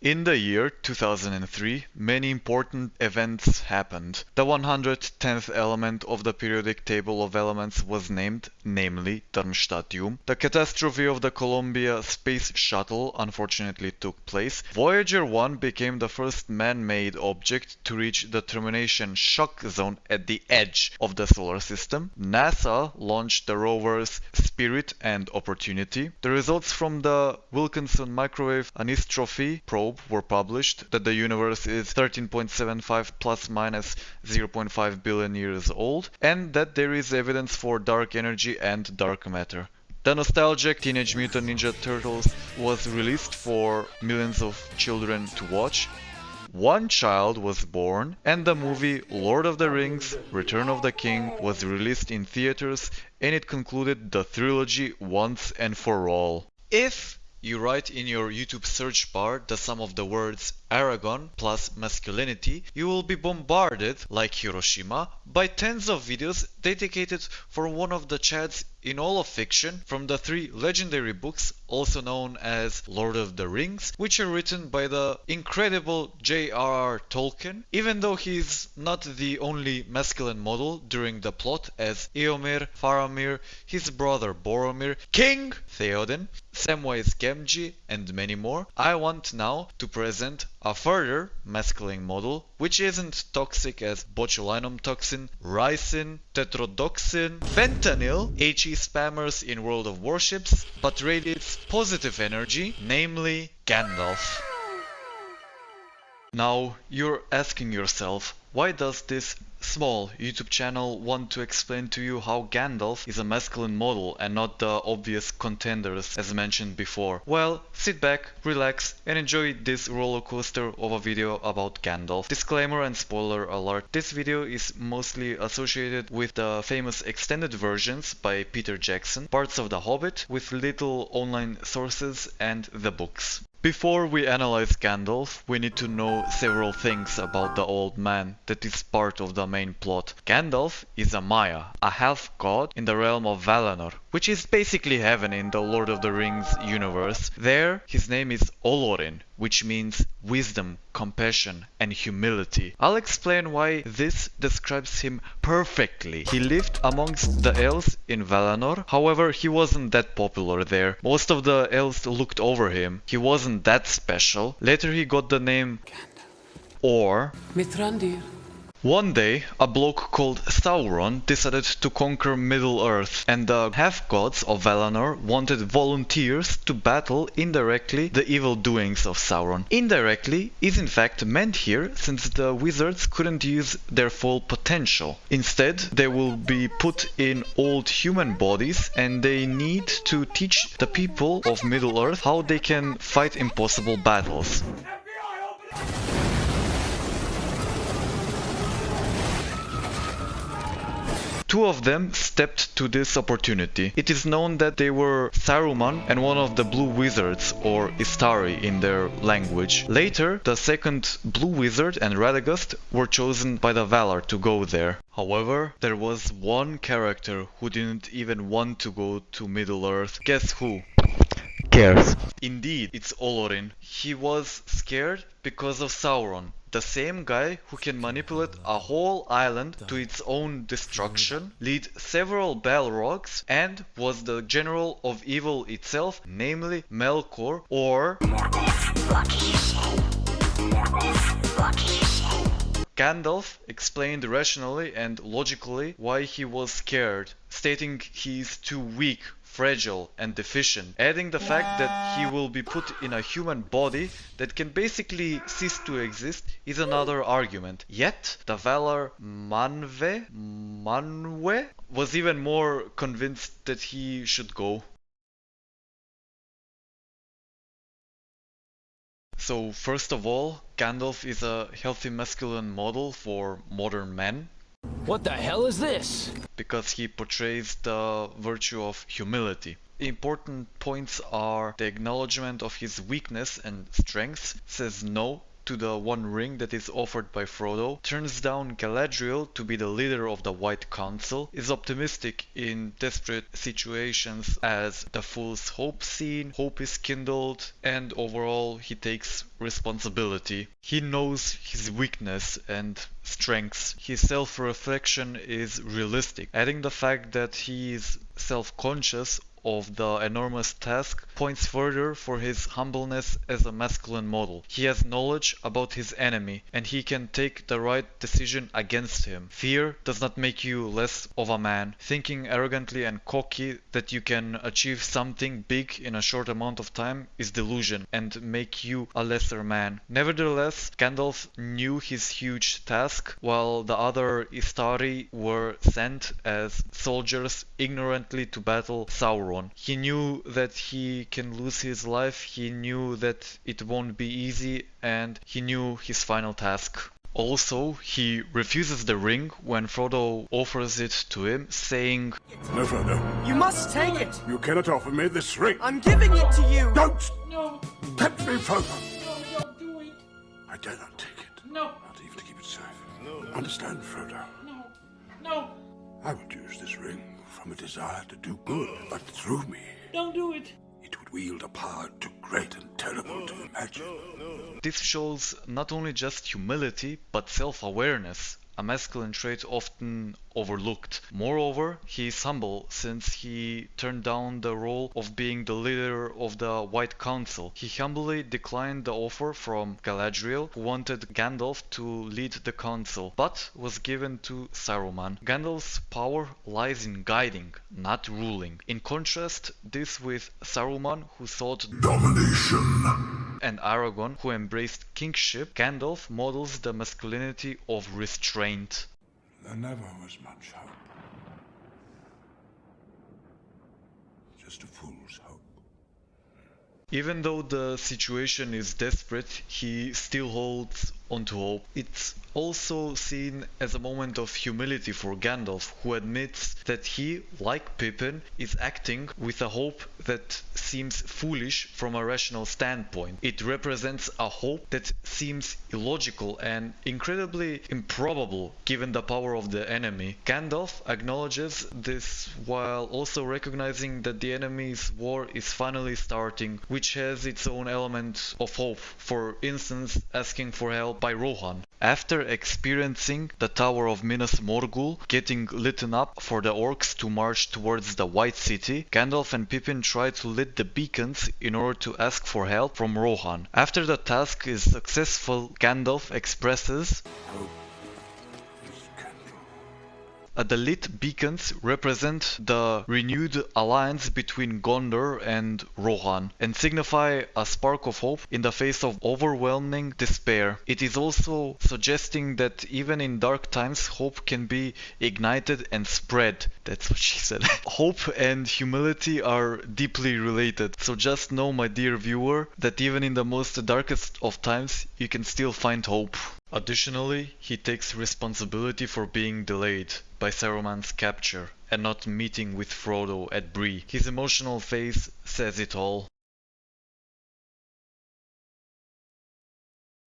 In the year 2003, many important events happened. The 110th element of the periodic table of elements was named, namely Darmstadtium. The catastrophe of the Columbia space shuttle unfortunately took place. Voyager 1 became the first man-made object to reach the termination shock zone at the edge of the solar system. NASA launched the rovers Spirit and Opportunity. The results from the Wilkinson microwave anisotropy probe were published that the universe is 13.75 plus minus 0.5 billion years old, and that there is evidence for dark energy and dark matter. The nostalgic Teenage Mutant Ninja Turtles was released for millions of children to watch. One child was born, and the movie Lord of the Rings: Return of the King was released in theaters, and it concluded the trilogy once and for all. If you write in your YouTube search bar the sum of the words Aragon plus masculinity, you will be bombarded, like Hiroshima, by tens of videos dedicated for one of the chads in all of fiction from the three legendary books, also known as Lord of the Rings, which are written by the incredible J.R.R. Tolkien, even though he's not the only masculine model during the plot, as Eomer, Faramir, his brother Boromir, King Theoden, Samwise Gamgee, and many more. I want now to present a further masculine model, which isn't toxic as botulinum toxin, ricin, tetrodotoxin, fentanyl, HE spammers in World of Warships, but radiates positive energy, namely Gandalf. Now, you're asking yourself, why does this small YouTube channel want to explain to you how Gandalf is a masculine model and not the obvious contenders as mentioned before? Well, sit back, relax, and enjoy this roller coaster of a video about Gandalf. Disclaimer and spoiler alert, this video is mostly associated with the famous extended versions by Peter Jackson, parts of The Hobbit, with little online sources and the books. Before we analyze Gandalf, we need to know several things about the old man that is part of the main plot. Gandalf is a Maya, a half-god in the realm of Valinor, which is basically heaven in the Lord of the Rings universe. There, his name is Olorin, which means wisdom, compassion, and humility. I'll explain why this describes him perfectly. He lived amongst the elves in Valinor, however he wasn't that popular there. Most of the elves looked over him. He wasn't that special. Later he got the name Or. Mithrandir. One day, a bloke called Sauron decided to conquer Middle-earth, and the half-gods of Valinor wanted volunteers to battle indirectly the evil doings of Sauron. Indirectly is in fact meant here since the wizards couldn't use their full potential. Instead, they will be put in old human bodies, and they need to teach the people of Middle-earth how they can fight impossible battles. Two of them stepped to this opportunity. It is known that they were Saruman and one of the Blue Wizards, or Istari in their language. Later, the second Blue Wizard and Radagast were chosen by the Valar to go there. However, there was one character who didn't even want to go to Middle-earth. Guess who? Cares. Indeed, it's Olorin. He was scared because of Sauron, the same guy who can manipulate a whole island to its own destruction, lead several Balrogs, and was the general of evil itself, namely Melkor, or Gandalf explained rationally and logically why he was scared, stating he is too weak, fragile, and deficient, adding the fact that he will be put in a human body that can basically cease to exist is another argument. Yet, the Valar Manwe was even more convinced that he should go. So, first of all, Gandalf is a healthy masculine model for modern men. What the hell is this? Because he portrays the virtue of humility. Important points are the acknowledgement of his weakness and strengths, says no to the One Ring that is offered by Frodo, turns down Galadriel to be the leader of the White Council, is optimistic in desperate situations as the Fool's Hope scene, hope is kindled, and overall he takes responsibility. He knows his weakness and strengths. His self-reflection is realistic, adding the fact that he is self-conscious of the enormous task points further for his humbleness as a masculine model. He has knowledge about his enemy and he can take the right decision against him. Fear does not make you less of a man. Thinking arrogantly and cocky that you can achieve something big in a short amount of time is delusion and make you a lesser man. Nevertheless, Gandalf knew his huge task while the other Istari were sent as soldiers ignorantly to battle Sauron. He knew that he can lose his life, he knew that it won't be easy, and he knew his final task. Also, he refuses the ring when Frodo offers it to him, saying, No, Frodo. You must take it! You cannot offer me this ring. I'm giving it to you! Don't No, tempt me, Frodo. no, don't do it. I dare not take it. No, Not even to keep it safe. No. Understand, Frodo. no, no, I would use this ring from a desire to do good, but through me, don't do it. it would wield a power too great and terrible to imagine. This shows not only just humility, but self-awareness, a masculine trait often overlooked. Moreover, he is humble since he turned down the role of being the leader of the White Council. He humbly declined the offer from Galadriel, who wanted Gandalf to lead the council, but was given to Saruman. Gandalf's power lies in guiding, not ruling. In contrast, this with Saruman, who sought Domination! and Aragorn, who embraced kingship, Gandalf models the masculinity of restraint. There never was much hope. Just a fool's hope. Even though the situation is desperate, he still holds onto hope. It's also seen as a moment of humility for Gandalf, who admits that he, like Pippin, is acting with a hope that seems foolish from a rational standpoint. It represents a hope that seems illogical and incredibly improbable given the power of the enemy. Gandalf acknowledges this while also recognizing that the enemy's war is finally starting, which has its own element of hope, for instance asking for help by Rohan. After experiencing the Tower of Minas Morgul getting lit up for the orcs to march towards the White City, Gandalf and Pippin try to lit the beacons in order to ask for help from Rohan. After the task is successful, Gandalf expresses, Hope is candle. the lit beacons represent the renewed alliance between Gondor and Rohan and signify a spark of hope in the face of overwhelming despair. It is also suggesting that even in dark times, hope can be ignited and spread. That's what she said. Hope and humility are deeply related. So just know, my dear viewer, that even in the most darkest of times, you can still find hope. Additionally, he takes responsibility for being delayed by Saruman's capture and not meeting with Frodo at Bree. His emotional face says it all.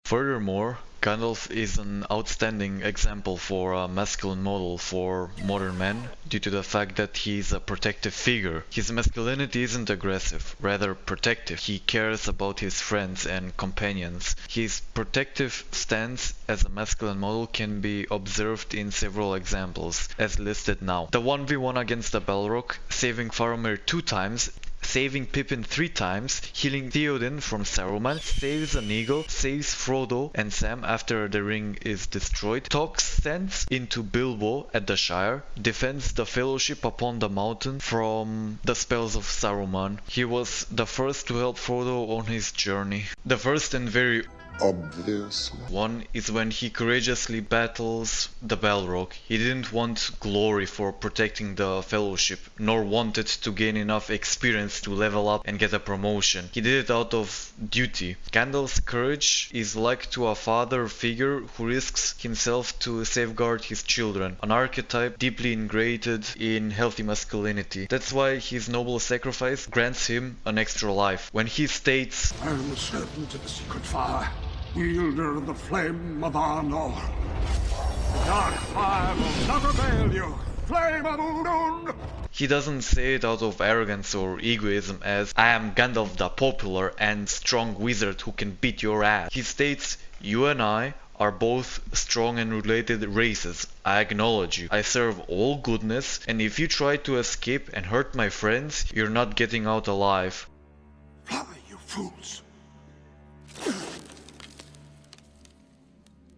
Furthermore, Gandalf is an outstanding example for a masculine model for modern men due to the fact that he is a protective figure. His masculinity isn't aggressive, rather protective. He cares about his friends and companions. His protective stance as a masculine model can be observed in several examples, as listed now. The 1v1 against the Balrog, saving Faramir 2 times, saving Pippin 3 times, healing Theoden from Saruman, saves an eagle, saves Frodo and Sam after the ring is destroyed, talks sense into Bilbo at the Shire, defends the Fellowship upon the mountain from the spells of Saruman. He was the first to help Frodo on his journey. The first and very Obvious. one is when he courageously battles the Balrog. He didn't want glory for protecting the Fellowship, nor wanted to gain enough experience to level up and get a promotion. He did it out of duty. Gandalf's courage is like to a father figure who risks himself to safeguard his children, an archetype deeply ingrained in healthy masculinity. That's why his noble sacrifice grants him an extra life. When he states, I am the servant of the secret fire. wielder of the flame of Arnor. The dark fire will not avail you, flame of Udun! He doesn't say it out of arrogance or egoism as I am Gandalf the popular and strong wizard who can beat your ass. He states, you and I are both strong and related races. I acknowledge you. I serve all goodness, and if you try to escape and hurt my friends, you're not getting out alive. Fly, you fools!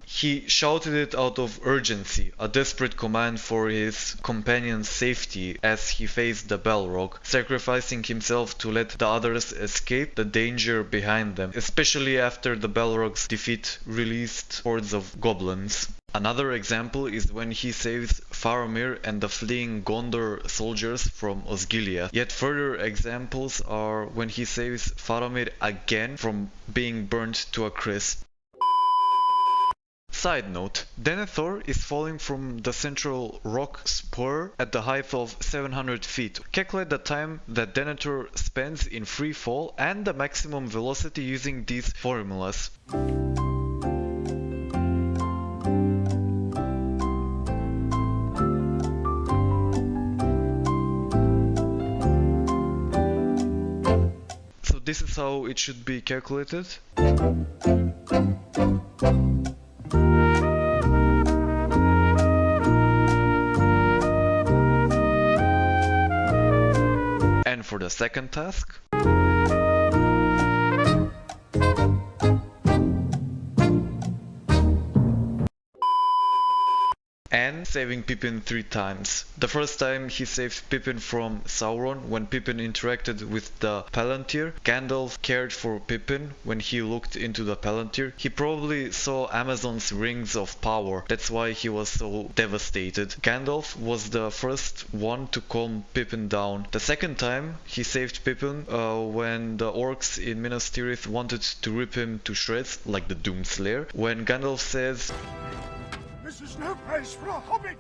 He shouted it out of urgency, a desperate command for his companion's safety as he faced the Balrog, sacrificing himself to let the others escape the danger behind them, especially after the Balrog's defeat released hordes of goblins. Another example is when he saves Faramir and the fleeing Gondor soldiers from Osgiliath. Yet further examples are when he saves Faramir again from being burnt to a crisp. Side note, Denethor is falling from the central rock spur at the height of 700 feet. Calculate the time that Denethor spends in free fall and the maximum velocity using these formulas. So this is how it should be calculated. And for the second task, and saving Pippin 3 times. The first time he saved Pippin from Sauron when Pippin interacted with the Palantir. Gandalf cared for Pippin when he looked into the Palantir. He probably saw Amazon's rings of power, that's why he was so devastated. Gandalf was the first one to calm Pippin down. The second time he saved Pippin when the orcs in Minas Tirith wanted to rip him to shreds like the Doomslayer. When Gandalf says, This is no place for a hobbit!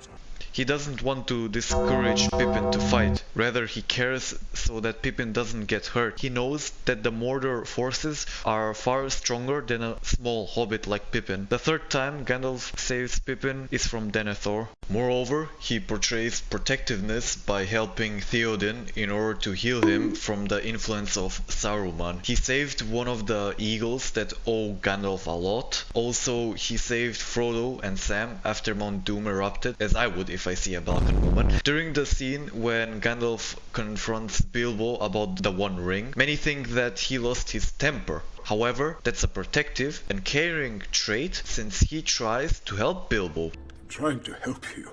he doesn't want to discourage Pippin to fight, rather he cares so that Pippin doesn't get hurt. He knows that the Mordor forces are far stronger than a small hobbit like Pippin. The third time Gandalf saves Pippin is from Denethor. Moreover, he portrays protectiveness by helping Theoden in order to heal him from the influence of Saruman. He saved one of the eagles that owe Gandalf a lot. Also, he saved Frodo and Sam after Mount Doom erupted, as I would if I see a Balkan woman. During the scene when Gandalf confronts Bilbo about the One Ring, many think that he lost his temper. However, that's a protective and caring trait since he tries to help Bilbo. I'm trying to help you.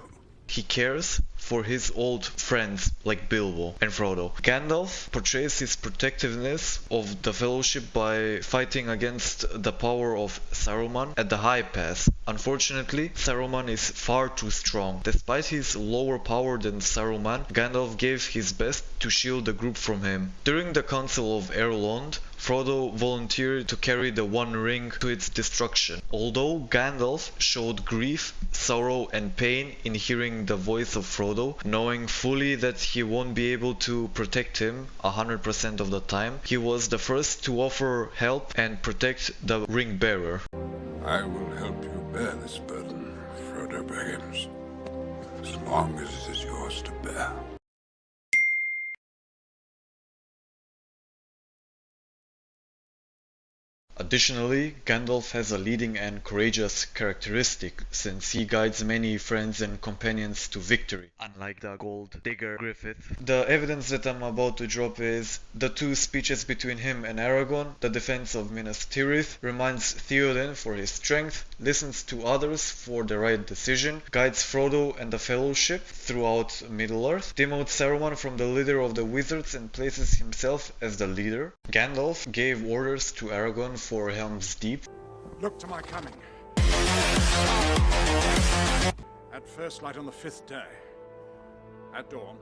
He cares for his old friends like Bilbo and Frodo. Gandalf portrays his protectiveness of the Fellowship by fighting against the power of Saruman at the High Pass. Unfortunately, Saruman is far too strong. Despite his lower power than Saruman, Gandalf gave his best to shield the group from him. During the Council of Erlond, Frodo volunteered to carry the One Ring to its destruction. Although Gandalf showed grief, sorrow and pain in hearing the voice of Frodo, knowing fully that he won't be able to protect him 100% of the time, he was the first to offer help and protect the ring bearer. I will help you bear this burden, Frodo Baggins, as long as it is yours to bear. Additionally, Gandalf has a leading and courageous characteristic, since he guides many friends and companions to victory, unlike the gold digger Griffith. The evidence that I'm about to drop is the two speeches between him and Aragorn. The defense of Minas Tirith reminds Theoden for his strength, listens to others for the right decision, guides Frodo and the Fellowship throughout Middle-earth, demotes Saruman from the leader of the wizards and places himself as the leader. Gandalf gave orders to Aragorn for Helm's Deep. Look to my coming. At first light on the 5th day. At dawn,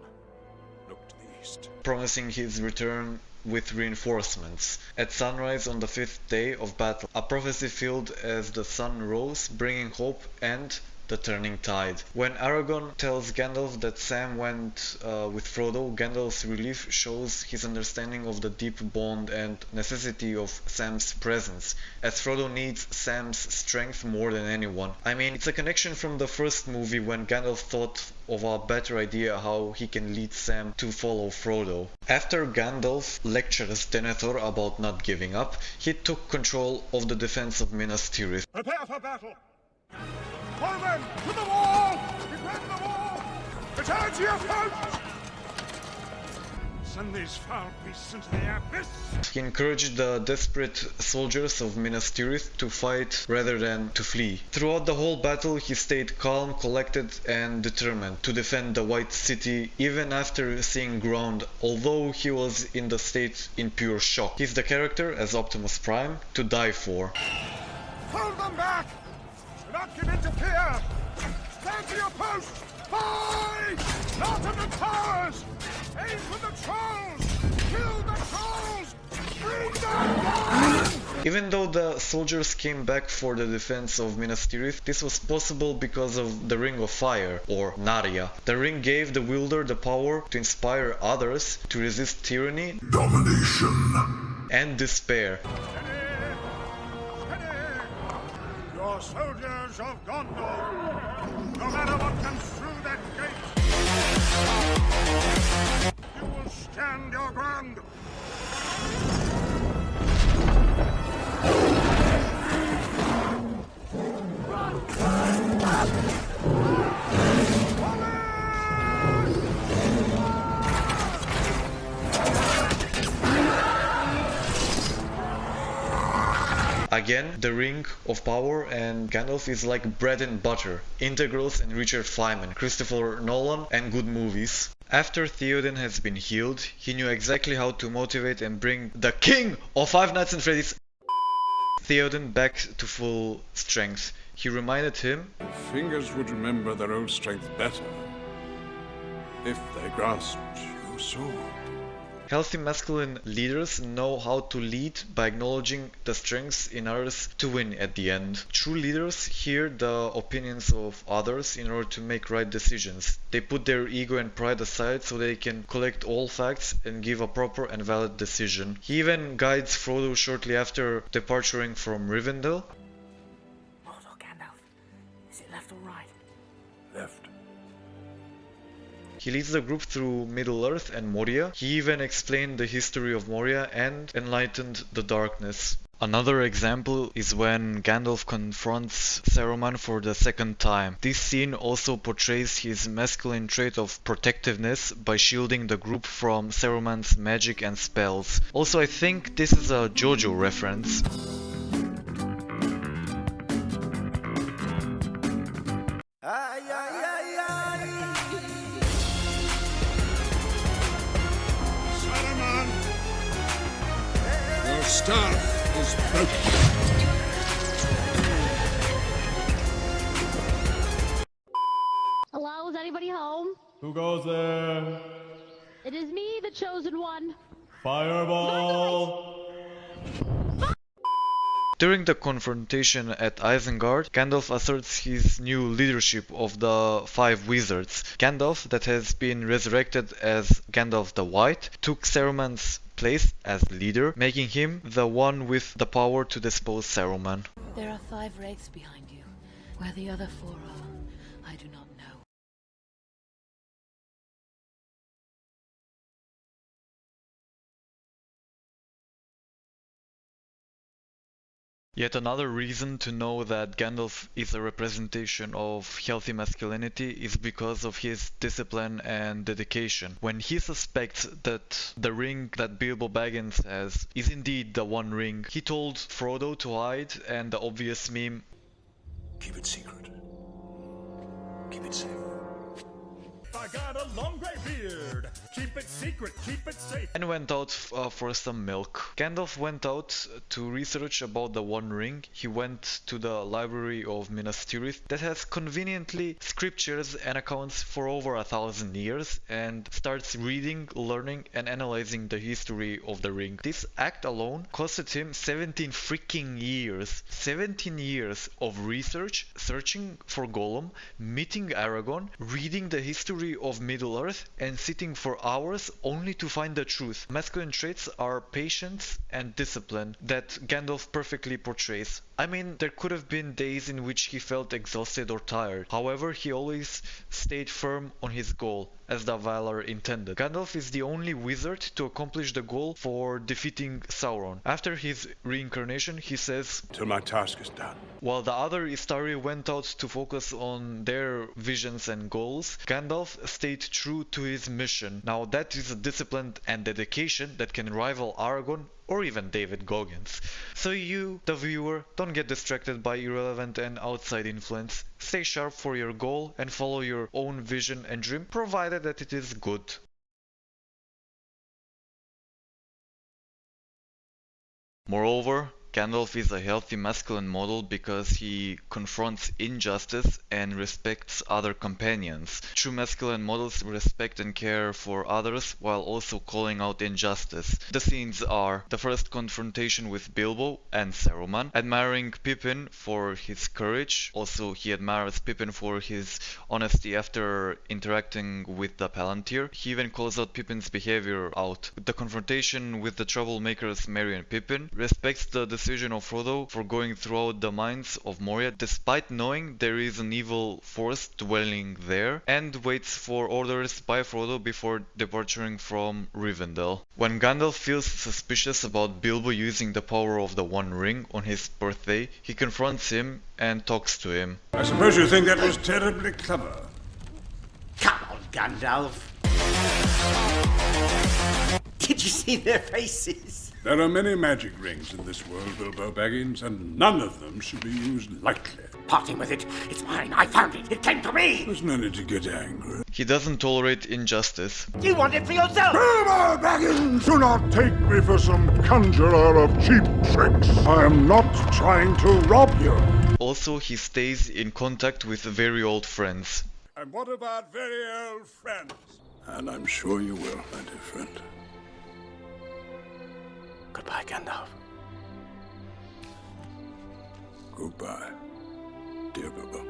look to the east. Promising his return with reinforcements. At sunrise on the 5th day of battle, a prophecy filled as the sun rose, bringing hope and the turning tide. When Aragorn tells Gandalf that Sam went with Frodo, Gandalf's relief shows his understanding of the deep bond and necessity of Sam's presence, as Frodo needs Sam's strength more than anyone. I mean, it's a connection from the first movie when Gandalf thought of a better idea how he can lead Sam to follow Frodo. After Gandalf lectures Denethor about not giving up, he took control of the defense of Minas Tirith. Prepare for battle! All men, to the wall! Defend the wall! Return to your posts! Send these foul beasts into the abyss! He encouraged the desperate soldiers of Minas Tirith to fight rather than to flee. Throughout the whole battle, he stayed calm, collected, and determined to defend the White City even after seeing ground, although he was in the state in pure shock. He's the character, as Optimus Prime, to die for. Hold them back! Do not give in to fear! Stand to your posts! Fight! Not in the towers! Aim for the trolls! Kill the trolls! Bring them down! Even though the soldiers came back for the defense of Minas Tirith, this was possible because of the Ring of Fire, or Narya. The ring gave the wielder the power to inspire others to resist tyranny, Domination! and despair. Steady! Steady! Your soldiers of Gondor! No matter what comes through that gate, you will stand your ground! Again, the Ring of Power and Gandalf is like bread and butter, integrals and Richard Feynman, Christopher Nolan, and good movies. After Theoden has been healed, he knew exactly how to motivate and bring the king of Five Nights at Freddy's Theoden back to full strength. He reminded him, Fingers would remember their own strength better if they grasped your sword. healthy masculine leaders know how to lead by acknowledging the strengths in others to win at the end. True leaders hear the opinions of others in order to make right decisions. They put their ego and pride aside so they can collect all facts and give a proper and valid decision. He even guides Frodo shortly after departing from Rivendell. Lord or Gandalf, is it left or right? Left. He leads the group through Middle-earth and Moria. He even explained the history of Moria and enlightened the darkness. Another example is when Gandalf confronts Saruman for the second time. This scene also portrays his masculine trait of protectiveness by shielding the group from Saruman's magic and spells. Also, I think this is a JoJo reference. Saruman! Your staff is broken. Hello, is anybody home? Who goes there? It is me, the chosen one. Fireball! During the confrontation at Isengard, Gandalf asserts his new leadership of the Five Wizards. Gandalf, that has been resurrected as Gandalf the White, took Saruman's place as leader, making him the one with the power to dispose Saruman. There are 5 wraiths behind you. Where the other 4 are, I do not know. Yet another reason to know that Gandalf is a representation of healthy masculinity is because of his discipline and dedication. When he suspects that the ring that Bilbo Baggins has is indeed the One Ring, he told Frodo to hide, and the obvious meme, Keep it secret. Keep it safe. I got a long grey beard. Keep it secret, keep it safe. And went out for some milk. Gandalf went out to research about the One Ring. He went to the library of Minas Tirith that has conveniently scriptures and accounts for over 1,000 years and starts reading, learning and analyzing the history of the ring. This act alone costed him 17 freaking years. 17 years of research, searching for Gollum, meeting Aragorn, reading the history of Middle-earth and sitting for hours only to find the truth. Masculine traits are patience and discipline that Gandalf perfectly portrays. I mean, there could have been days in which he felt exhausted or tired. However, he always stayed firm on his goal, as the Valar intended. Gandalf is the only wizard to accomplish the goal for defeating Sauron. After his reincarnation, he says, Till my task is done. while the other Istari went out to focus on their visions and goals, Gandalf stayed true to his mission. Now that is a discipline and dedication that can rival Aragorn or even David Goggins. So you, the viewer, don't get distracted by irrelevant and outside influence. Stay sharp for your goal and follow your own vision and dream, provided that it is good. Moreover, Gandalf is a healthy masculine model because he confronts injustice and respects other companions. True masculine models respect and care for others while also calling out injustice. The scenes are the first confrontation with Bilbo and Saruman, admiring Pippin for his courage. Also, he admires Pippin for his honesty after interacting with the Palantir. He even calls out Pippin's behavior out. The confrontation with the troublemakers Merry and Pippin, respects the decision of Frodo for going throughout the mines of Moria despite knowing there is an evil force dwelling there, and waits for orders by Frodo before departing from Rivendell. When Gandalf feels suspicious about Bilbo using the power of the One Ring on his birthday, he confronts him and talks to him. I suppose you think that was terribly clever. Come on, Gandalf. Did you see their faces? There are many magic rings in this world, Bilbo Baggins, and none of them should be used lightly. Parting with it. It's mine. I found it. It came to me. There's no need to get angry. He doesn't tolerate injustice. You want it for yourself. Bilbo Baggins! Do not take me for some conjurer of cheap tricks. I am not trying to rob you. Also, he stays in contact with very old friends. And what about very old friends? And I'm sure you will, my dear friend. Goodbye, Gandalf. Goodbye, dear Bilbo.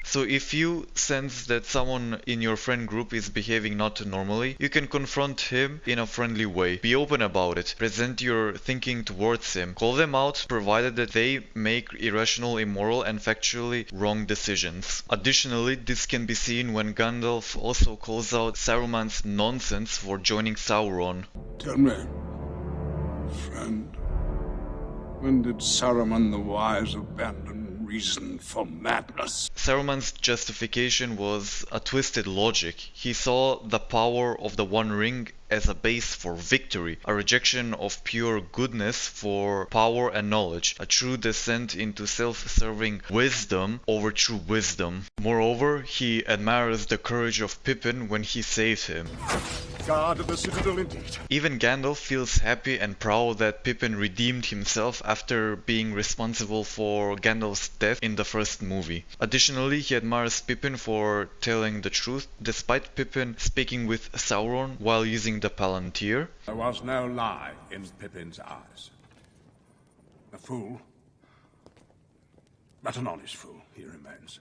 So if you sense that someone in your friend group is behaving not normally, you can confront him in a friendly way. Be open about it. Present your thinking towards him. Call them out, provided that they make irrational, immoral, and factually wrong decisions. Additionally, this can be seen when Gandalf also calls out Saruman's nonsense for joining Sauron. Tell me, friend, when did Saruman the Wise abandon reason for madness? Saruman's justification was a twisted logic. He saw the power of the One Ring as a base for victory, a rejection of pure goodness for power and knowledge, a true descent into self-serving wisdom over true wisdom. Moreover, he admires the courage of Pippin when he saves him. Guard of the Citadel indeed. Even Gandalf feels happy and proud that Pippin redeemed himself after being responsible for Gandalf's death in the first movie. Additionally, he admires Pippin for telling the truth, despite Pippin speaking with Sauron while using the Palantir. There was no lie in Pippin's eyes. A fool, but an honest fool he remains.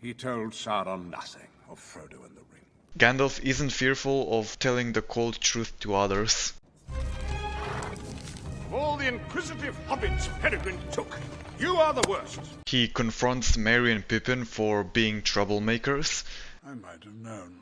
He told Sauron nothing of Frodo and the ring. Gandalf isn't fearful of telling the cold truth to others. Of all the inquisitive hobbits Peregrine took, you are the worst. He confronts Merry and Pippin for being troublemakers. I might have known.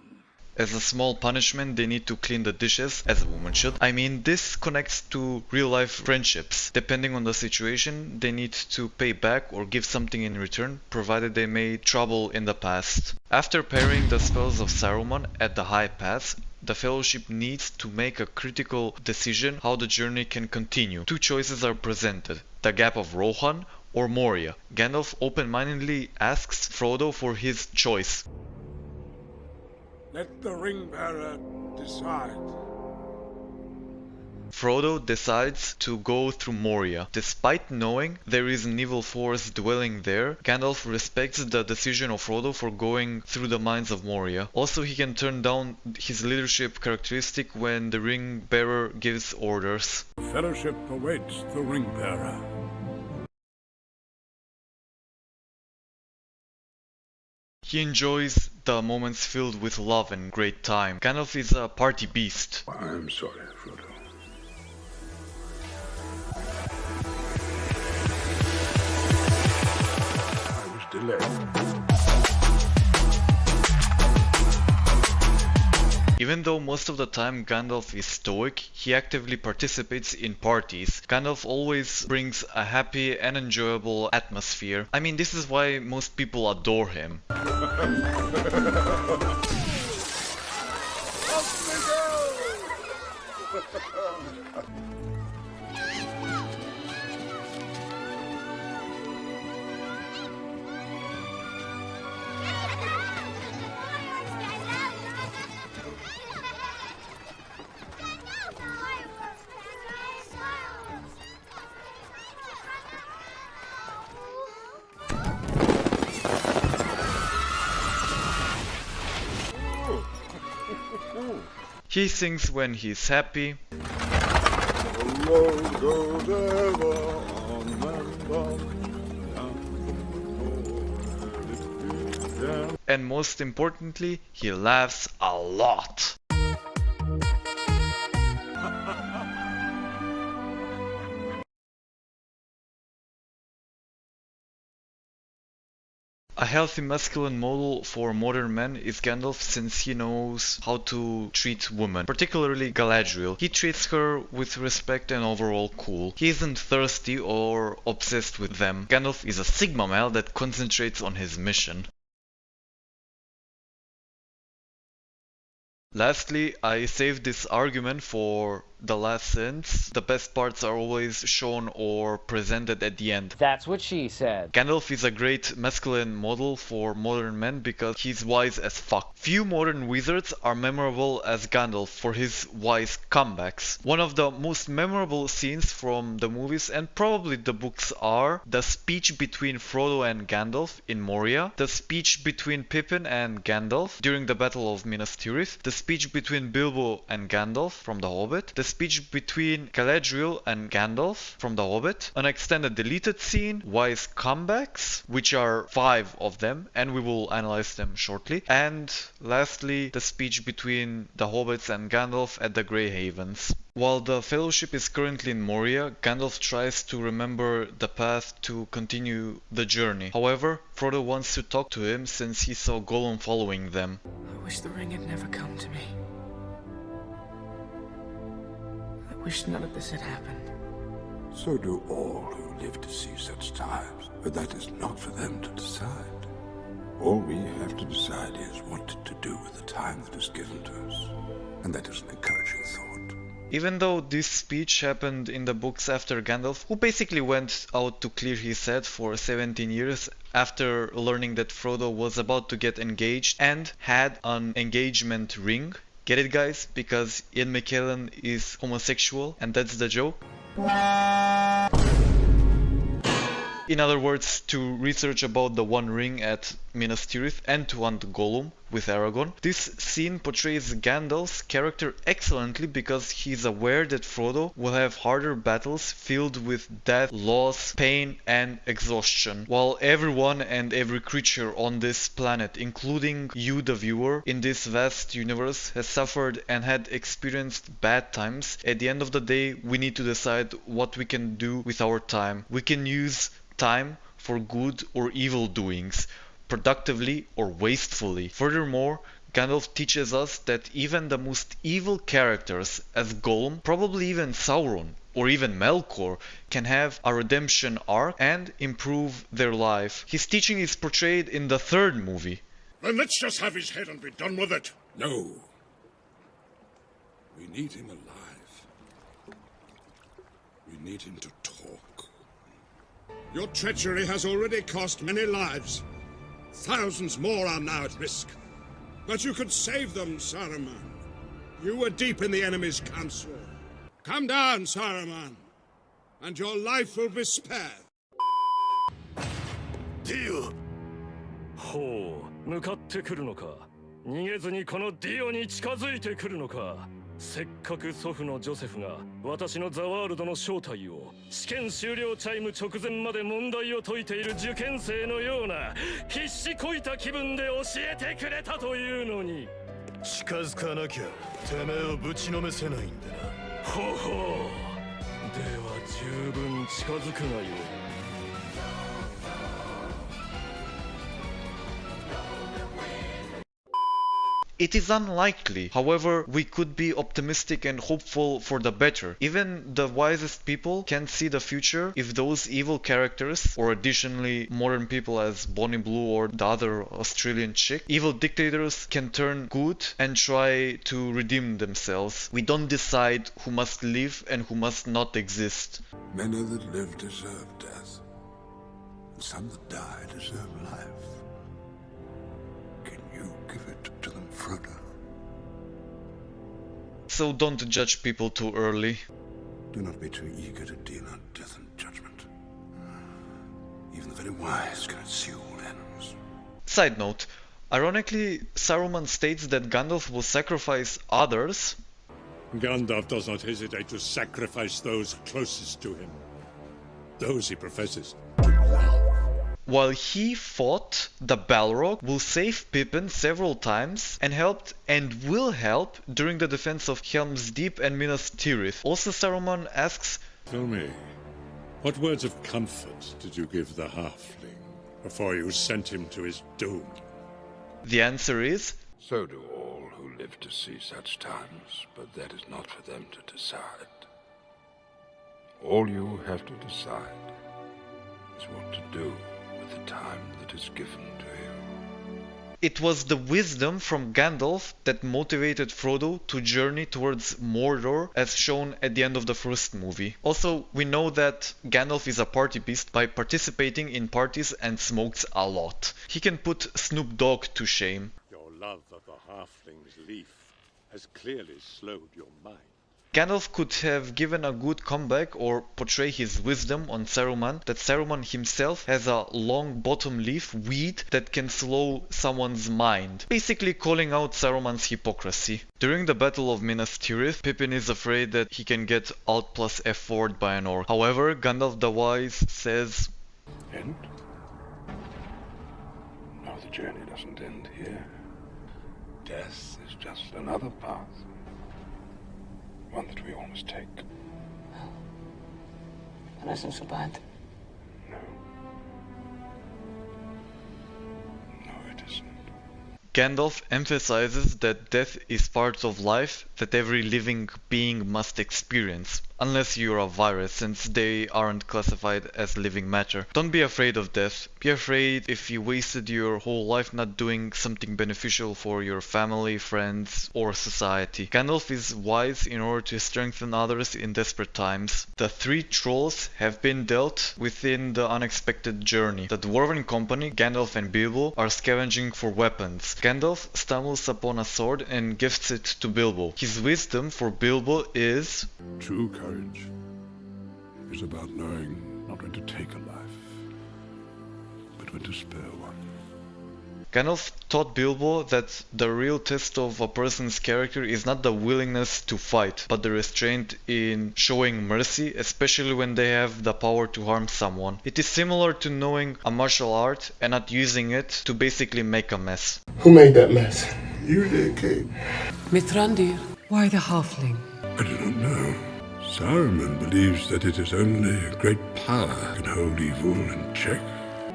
As a small punishment, they need to clean the dishes, as a woman should. I mean, this connects to real-life friendships. Depending on the situation, they need to pay back or give something in return, provided they made trouble in the past. After parrying the spells of Saruman at the High Pass, the Fellowship needs to make a critical decision how the journey can continue. Two choices are presented: the Gap of Rohan or Moria. Gandalf open-mindedly asks Frodo for his choice. Let the ring-bearer decide. Frodo decides to go through Moria. Despite knowing there is an evil force dwelling there, Gandalf respects the decision of Frodo for going through the mines of Moria. Also, he can turn down his leadership characteristic when the ring bearer gives orders. Fellowship awaits the ring-bearer. He enjoys the moments filled with love and great time. Gandalf is a party beast. I'm sorry, Frodo. I was delayed. Even though most of the time Gandalf is stoic, he actively participates in parties. Gandalf always brings a happy and enjoyable atmosphere. I mean, this is why most people adore him. He sings when he's happy, The road goes ever on and on. and most importantly, he laughs a lot. A healthy masculine model for modern men is Gandalf, since he knows how to treat women, particularly Galadriel. He treats her with respect and overall cool. He isn't thirsty or obsessed with them. Gandalf is a Sigma male that concentrates on his mission. Lastly, I saved this argument for the last sentence. The best parts are always shown or presented at the end. That's what she said. Gandalf is a great masculine model for modern men because he's wise as fuck. Few modern wizards are memorable as Gandalf for his wise comebacks. One of the most memorable scenes from the movies and probably the books are the speech between Frodo and Gandalf in Moria, the speech between Pippin and Gandalf during the Battle of Minas Tirith, the speech between Bilbo and Gandalf from The Hobbit, the speech between Galadriel and Gandalf from The Hobbit, an extended deleted scene, wise comebacks, which are 5 of them, and we will analyze them shortly, and lastly, the speech between the Hobbits and Gandalf at the Grey Havens. While the Fellowship is currently in Moria, Gandalf tries to remember the path to continue the journey. However, Frodo wants to talk to him since he saw Gollum following them. I wish the ring had never come to me. I wish none of this had happened. So do all who live to see such times, but that is not for them to decide. All we have to decide is what to do with the time that is given to us, and that is an encouraging thought. Even though this speech happened in the books after Gandalf, who basically went out to clear his head for 17 years after learning that Frodo was about to get engaged and had an engagement ring. Get it, guys? Because Ian McKellen is homosexual and that's the joke. In other words, to research about the One Ring at Minas Tirith and to hunt Gollum with Aragorn. This scene portrays Gandalf's character excellently because he's aware that Frodo will have harder battles filled with death, loss, pain and exhaustion, while everyone and every creature on this planet, including you the viewer, in this vast universe has suffered and had experienced bad times. At the end of the day, we need to decide what we can do with our time. We can use time for good or evil doings, productively or wastefully. Furthermore, Gandalf teaches us that even the most evil characters, as Gollum, probably even Sauron, or even Melkor, can have a redemption arc and improve their life. His teaching is portrayed in the third movie. Then let's just have his head and be done with it. No. We need him alive. We need him to talk. Your treachery has already cost many lives. Thousands more are now at risk. But you could save them, Saruman. You were deep in the enemy's council. Come down, Saruman, and your life will be spared. ほう、向かってくるのか。逃げずにこのディオに近づいてくるのか。せっかく祖父のジョセフが私のザワールドの正体を試験終了チャイム直前まで問題を解いている受験生のような必死こいた気分で教えてくれたというのに。近づかなきゃてめえをぶちのめせないんだな。ほほう。では十分近づくがよい。It is unlikely. However, we could be optimistic and hopeful for the better. Even the wisest people can see the future if those evil characters, or additionally modern people as Bonnie Blue or the other Australian chick, evil dictators can turn good and try to redeem themselves. We don't decide who must live and who must not exist. Many that live deserve death, and some that die deserve life. Can you give it to them, Frodo? So don't judge people too early. Do not be too eager to deal out death and judgment. Even the very wise cannot see all ends. Side note, ironically, Saruman states that Gandalf will sacrifice others. Gandalf does not hesitate to sacrifice those closest to him, those he professes to love. While he fought, the Balrog will save Pippin several times and helped and will help during the defense of Helm's Deep and Minas Tirith. Also, Saruman asks, Tell me, what words of comfort did you give the halfling before you sent him to his doom? The answer is, So do all who live to see such times, but that is not for them to decide. All you have to decide is what to do with the time that is given to you. It was the wisdom from Gandalf that motivated Frodo to journey towards Mordor as shown at the end of the first movie. Also, we know that Gandalf is a party beast by participating in parties and smokes a lot. He can put Snoop Dogg to shame. Your love of the halfling's leaf has clearly slowed your mind. Gandalf could have given a good comeback or portray his wisdom on Saruman, that Saruman himself has a long bottom leaf weed that can slow someone's mind, basically calling out Saruman's hypocrisy. During the Battle of Minas Tirith, Pippin is afraid that he can get Alt plus F forward by an orc. However, Gandalf the Wise says, End? No, the journey doesn't end here. Death is just another path. One that we all must take. That isn't so bad. No. No, it isn't. Gandalf emphasizes that death is part of life that every living being must experience, unless you're a virus, since they aren't classified as living matter. Don't be afraid of death. Be afraid if you wasted your whole life not doing something beneficial for your family, friends, or society. Gandalf is wise in order to strengthen others in desperate times. The three trolls have been dealt within the unexpected journey. The Dwarven Company, Gandalf and Bilbo, are scavenging for weapons. Gandalf stumbles upon a sword and gifts it to Bilbo. His wisdom for Bilbo is, True courage is about knowing not when to take a life, but when to spare one. Gandalf taught Bilbo that the real test of a person's character is not the willingness to fight, but the restraint in showing mercy, especially when they have the power to harm someone. It is similar to knowing a martial art and not using it to basically make a mess. Who made that mess? You did, Kate. Mithrandir, why the halfling? I do not know. Saruman believes that it is only a great power can hold evil in check.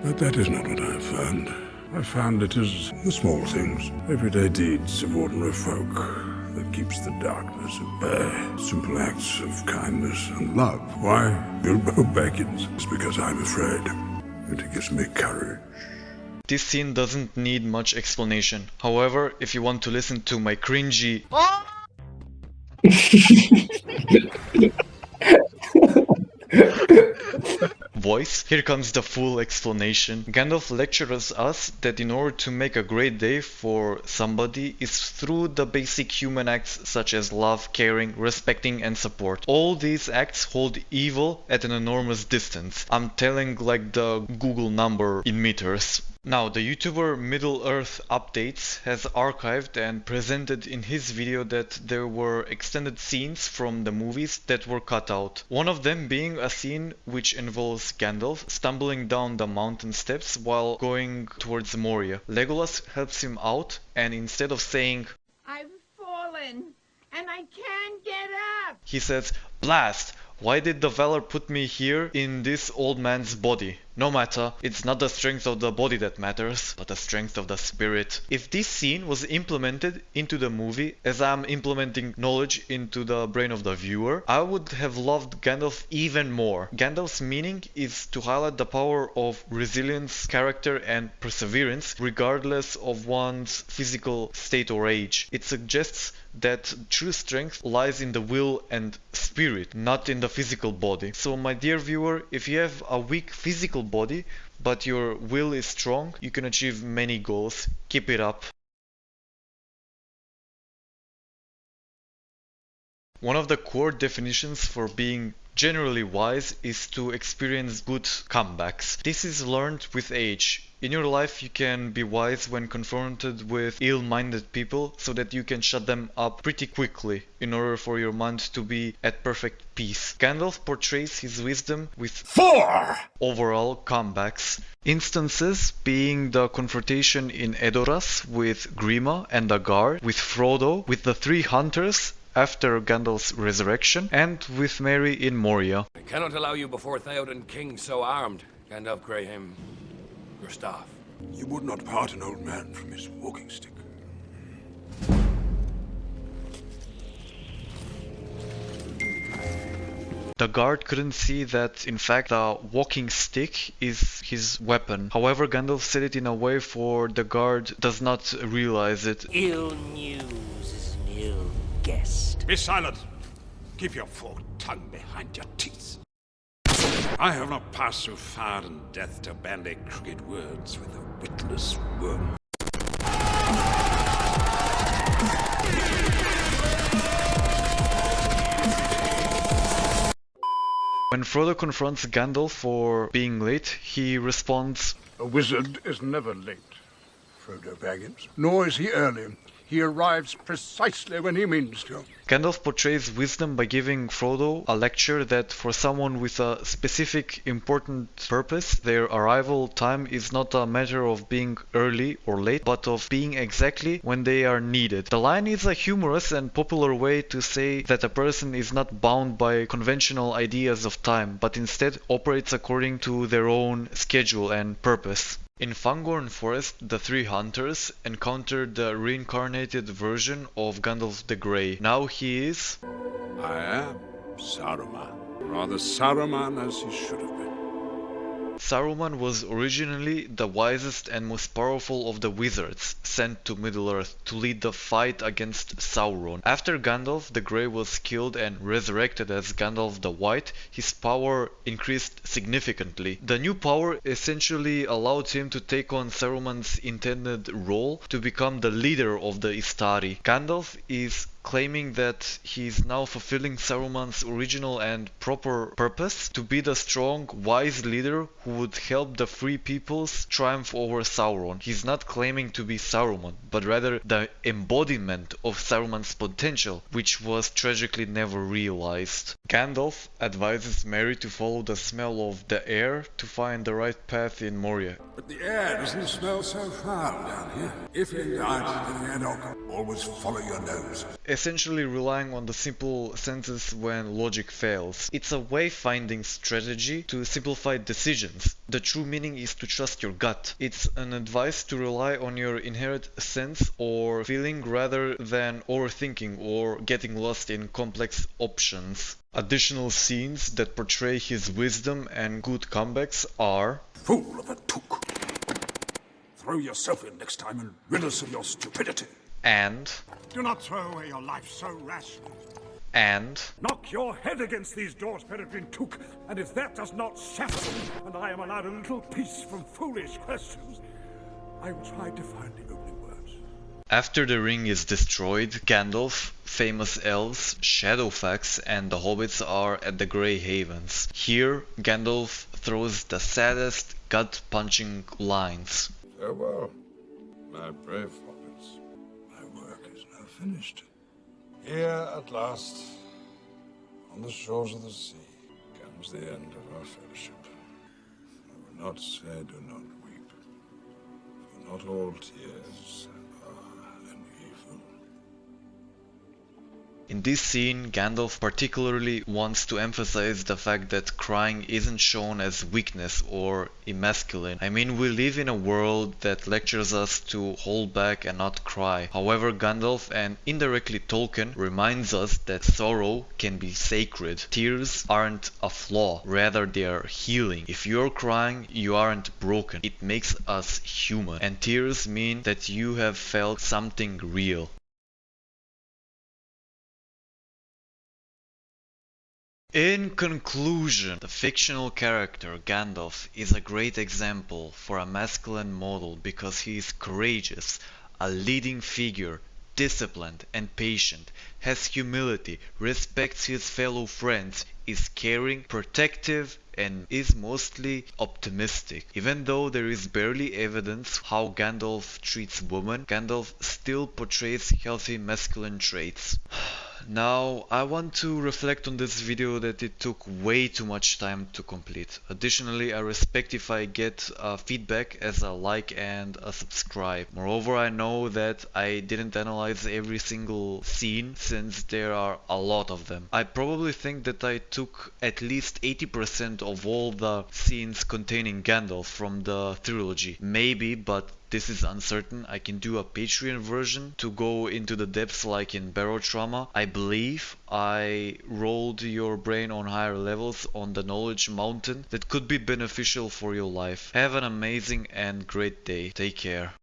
But that is not what I have found. I found it is the small things, everyday deeds of ordinary folk that keeps the darkness at bay. Simple acts of kindness and love. Why Bilbo Baggins? It's because I'm afraid. And it gives me courage. This scene doesn't need much explanation. However, if you want to listen to my cringy voice. Here comes the full explanation. Gandalf lectures us that in order to make a great day for somebody is through the basic human acts such as love, caring, respecting and support. All these acts hold evil at an enormous distance. I'm telling like the Google number in meters. Now, the YouTuber Middle Earth Updates has archived and presented in his video that there were extended scenes from the movies that were cut out. One of them being a scene which involves Gandalf stumbling down the mountain steps while going towards Moria. Legolas helps him out and instead of saying, I've fallen and I can't get up, he says, "Blast! Why did the Valar put me here in this old man's body? No matter, it's not the strength of the body that matters, but the strength of the spirit." If this scene was implemented into the movie, as I'm implementing knowledge into the brain of the viewer, I would have loved Gandalf even more. Gandalf's meaning is to highlight the power of resilience, character and perseverance, regardless of one's physical state or age. It suggests that true strength lies in the will and spirit, not in the physical body. So my dear viewer, if you have a weak physical body, but your will is strong, you can achieve many goals. Keep it up. One of the core definitions for being generally wise is to experience good comebacks. This is learned with age. In your life you can be wise when confronted with ill-minded people so that you can shut them up pretty quickly in order for your mind to be at perfect peace. Gandalf portrays his wisdom with 4 overall comebacks. Instances being the confrontation in Edoras with Grima and the guard, with Frodo, with the 3 hunters after Gandalf's resurrection, and with Merry in Moria. I cannot allow you before Theoden King so armed. Gandalf Grey him your staff. You would not part an old man from his walking stick. The guard couldn't see that in fact the walking stick is his weapon. However, Gandalf said it in a way for the guard does not realize it. Ill news is an ill guest. Be silent. Keep your forked tongue behind your teeth. I have not passed so far in death to bandy crooked words with a witless worm. When Frodo confronts Gandalf for being late, he responds, A wizard is never late, Frodo Baggins. Nor is he early. He arrives precisely when he means to. Gandalf portrays wisdom by giving Frodo a lecture that for someone with a specific important purpose, their arrival time is not a matter of being early or late, but of being exactly when they are needed. The line is a humorous and popular way to say that a person is not bound by conventional ideas of time, but instead operates according to their own schedule and purpose. In Fangorn Forest, the 3 hunters encountered the reincarnated version of Gandalf the Grey. Now he is... I am Saruman. Rather Saruman as he should have been. Saruman was originally the wisest and most powerful of the wizards sent to Middle-earth to lead the fight against Sauron. After Gandalf the Grey was killed and resurrected as Gandalf the White, his power increased significantly. The new power essentially allowed him to take on Saruman's intended role to become the leader of the Istari. Gandalf is claiming that he is now fulfilling Saruman's original and proper purpose to be the strong, wise leader who would help the free peoples triumph over Sauron. He's not claiming to be Saruman, but rather the embodiment of Saruman's potential, which was tragically never realized. Gandalf advises Merry to follow the smell of the air to find the right path in Moria. But the air doesn't smell so foul down here. If in doubt, the air always follow your nose. Essentially relying on the simple senses when logic fails. It's a wayfinding strategy to simplify decisions. The true meaning is to trust your gut. It's an advice to rely on your inherent sense or feeling rather than overthinking or getting lost in complex options. Additional scenes that portray his wisdom and good comebacks are... Fool of a took! Throw yourself in next time and rid us of your stupidity. And... Do not throw away your life so rashly. and Knock your head against these doors, Peregrine Took, and if that does not shatter them, and I am allowed a little peace from foolish questions, I will try to find the opening words. after the ring is destroyed, Gandalf, famous elves, Shadowfax and the hobbits are at the Grey Havens. Here, Gandalf throws the saddest, gut-punching lines. Farewell, my brave hobbits. My work is now finished. Here, at last, on the shores of the sea, comes the end of our fellowship. I will not say do not weep, for not all tears are an evil. In this scene, Gandalf particularly wants to emphasize the fact that crying isn't shown as weakness or emasculine. I mean, we live in a world that lectures us to hold back and not cry. However, Gandalf and indirectly Tolkien reminds us that sorrow can be sacred. Tears aren't a flaw, rather they are healing. If you're crying, you aren't broken. It makes us human. And tears mean that you have felt something real. In conclusion, the fictional character Gandalf is a great example for a masculine model because he is courageous, a leading figure, disciplined and patient, has humility, respects his fellow friends, is caring, protective, and is mostly optimistic. Even though there is barely evidence how Gandalf treats women, Gandalf still portrays healthy masculine traits. Now, I want to reflect on this video that it took way too much time to complete. Additionally, I respect if I get feedback as a like and a subscribe. Moreover, I know that I didn't analyze every single scene since there are a lot of them. I probably think that I took at least 80% of all the scenes containing Gandalf from the trilogy. Maybe, but this is uncertain. I can do a Patreon version to go into the depths like in Barotrauma. I believe I rolled your brain on higher levels on the knowledge mountain that could be beneficial for your life. Have an amazing and great day. Take care.